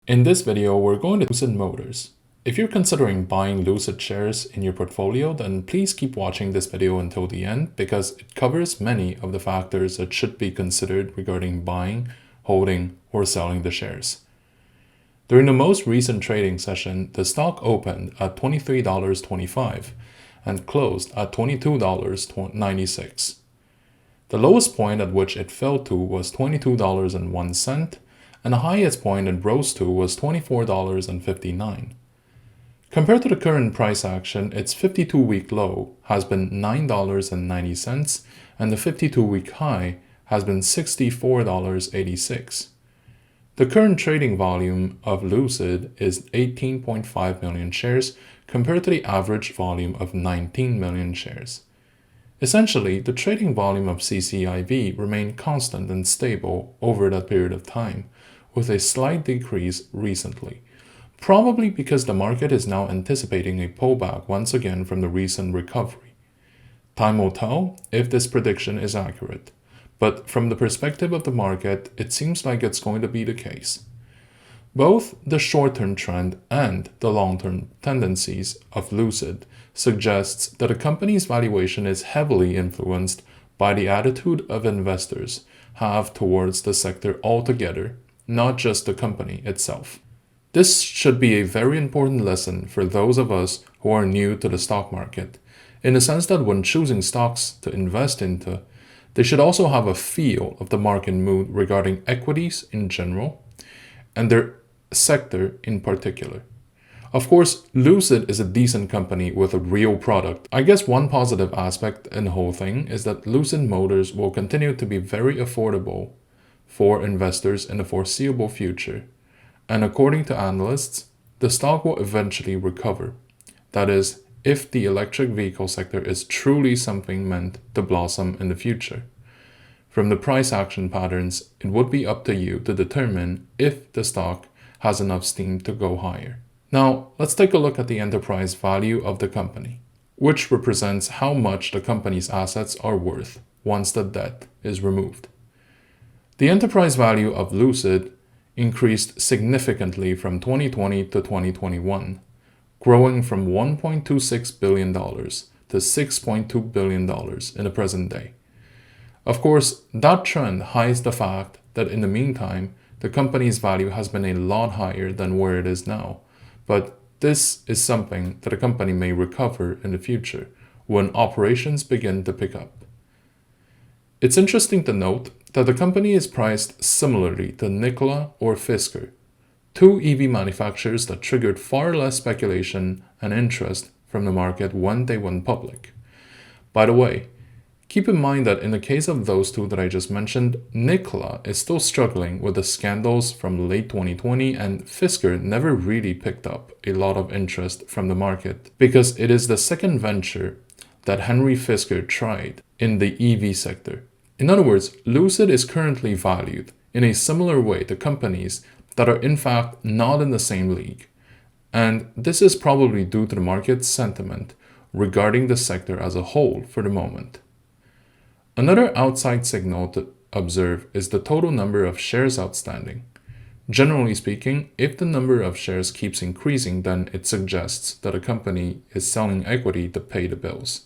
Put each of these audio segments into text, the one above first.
In this video, we're going to Lucid Motors. If you're considering buying Lucid shares in your portfolio, then please keep watching this video until the end because it covers many of the factors that should be considered regarding buying, holding, or selling the shares. During the most recent trading session, the stock opened at $23.25 and closed at $22.96. The lowest point at which it fell to was $22.01, and the highest point it rose to was $24.59. Compared to the current price action, its 52-week low has been $9.90, and the 52-week high has been $64.86. The current trading volume of Lucid is 18.5 million shares compared to the average volume of 19 million shares. Essentially, the trading volume of CCIV remained constant and stable over that period of time, with a slight decrease recently, probably because the market is now anticipating a pullback once again from the recent recovery. Time will tell if this prediction is accurate, but from the perspective of the market, it seems like it's going to be the case. Both the short-term trend and the long-term tendencies of Lucid suggests that a company's valuation is heavily influenced by the attitude of investors have towards the sector altogether, not just the company itself. This should be a very important lesson for those of us who are new to the stock market, in the sense that when choosing stocks to invest into, they should also have a feel of the market mood regarding equities in general and their sector in particular. Of course, Lucid is a decent company with a real product. I guess one positive aspect in the whole thing is that Lucid Motors will continue to be very affordable for investors in the foreseeable future. And according to analysts, the stock will eventually recover. That is, if the electric vehicle sector is truly something meant to blossom in the future. From the price action patterns, it would be up to you to determine if the stock has enough steam to go higher. Now, let's take a look at the enterprise value of the company, which represents how much the company's assets are worth once the debt is removed. The enterprise value of Lucid increased significantly from 2020 to 2021, growing from $1.26 billion to $6.2 billion in the present day. Of course, that trend hides the fact that in the meantime, the company's value has been a lot higher than where it is now, but this is something that a company may recover in the future when operations begin to pick up. It's interesting to note that the company is priced similarly to Nikola or Fisker, two EV manufacturers that triggered far less speculation and interest from the market when they went public. By the way, keep in mind that in the case of those two that I just mentioned, Nikola is still struggling with the scandals from late 2020, and Fisker never really picked up a lot of interest from the market because it is the second venture that Henry Fisker tried in the EV sector. In other words, Lucid is currently valued in a similar way to companies that are in fact not in the same league. And this is probably due to the market sentiment regarding the sector as a whole for the moment. Another outside signal to observe is the total number of shares outstanding. Generally speaking, if the number of shares keeps increasing, then it suggests that a company is selling equity to pay the bills.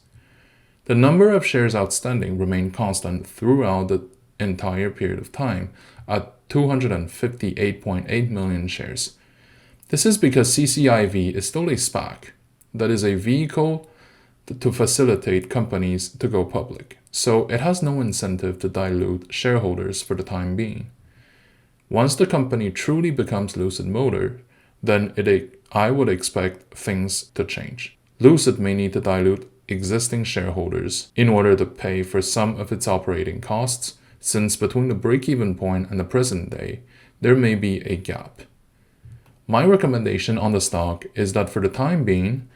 The number of shares outstanding remained constant throughout the entire period of time at 258.8 million shares. This is because CCIV is still a SPAC, that is a vehicle to facilitate companies to go public, so it has no incentive to dilute shareholders for the time being. Once the company truly becomes Lucid Motors, then I would expect things to change. Lucid may need to dilute existing shareholders in order to pay for some of its operating costs, since between the break-even point and the present day, there may be a gap. My recommendation on the stock is that for the time being,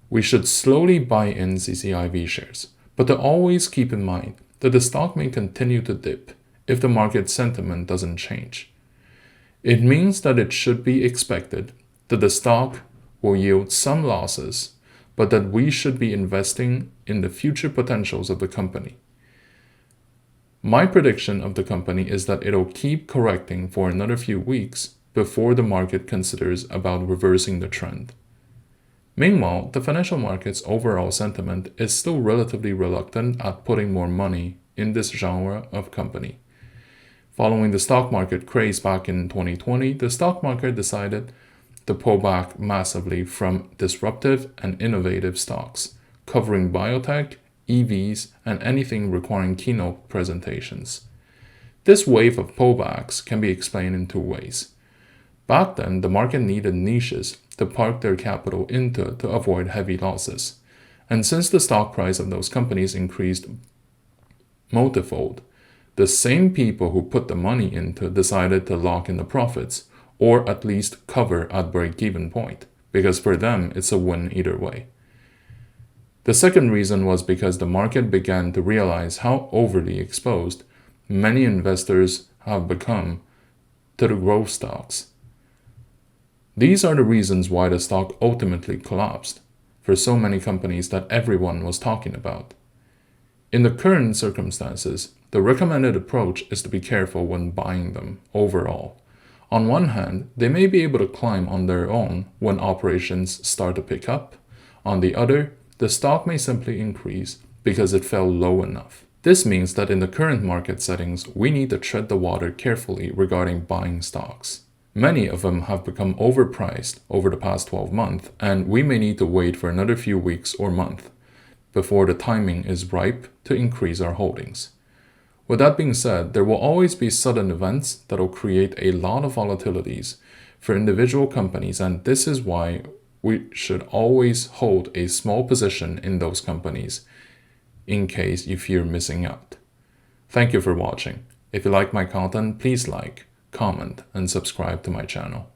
we should slowly buy in CCIV shares, but to always keep in mind that the stock may continue to dip if the market sentiment doesn't change. It means that it should be expected that the stock will yield some losses, but that we should be investing in the future potentials of the company. My prediction of the company is that it'll keep correcting for another few weeks before the market considers about reversing the trend. Meanwhile, the financial market's overall sentiment is still relatively reluctant at putting more money in this genre of company. Following the stock market craze back in 2020, the stock market decided to pull back massively from disruptive and innovative stocks, covering biotech, EVs, and anything requiring keynote presentations. This wave of pullbacks can be explained in two ways. Back then, the market needed niches to park their capital into to avoid heavy losses. And since the stock price of those companies increased multifold, the same people who put the money into decided to lock in the profits, or at least cover at break-even point, because for them it's a win either way. The second reason was because the market began to realize how overly exposed many investors have become to the growth stocks. These are the reasons why the stock ultimately collapsed for so many companies that everyone was talking about. In the current circumstances, the recommended approach is to be careful when buying them overall. On one hand, they may be able to climb on their own when operations start to pick up. On the other, the stock may simply increase because it fell low enough. This means that in the current market settings, we need to tread the water carefully regarding buying stocks. Many of them have become overpriced over the past 12 months, and we may need to wait for another few weeks or month before the timing is ripe to increase our holdings. With that being said, there will always be sudden events that will create a lot of volatilities for individual companies, and this is why we should always hold a small position in those companies in case you fear missing out. Thank you for watching. If you like my content, please like, comment, and subscribe to my channel.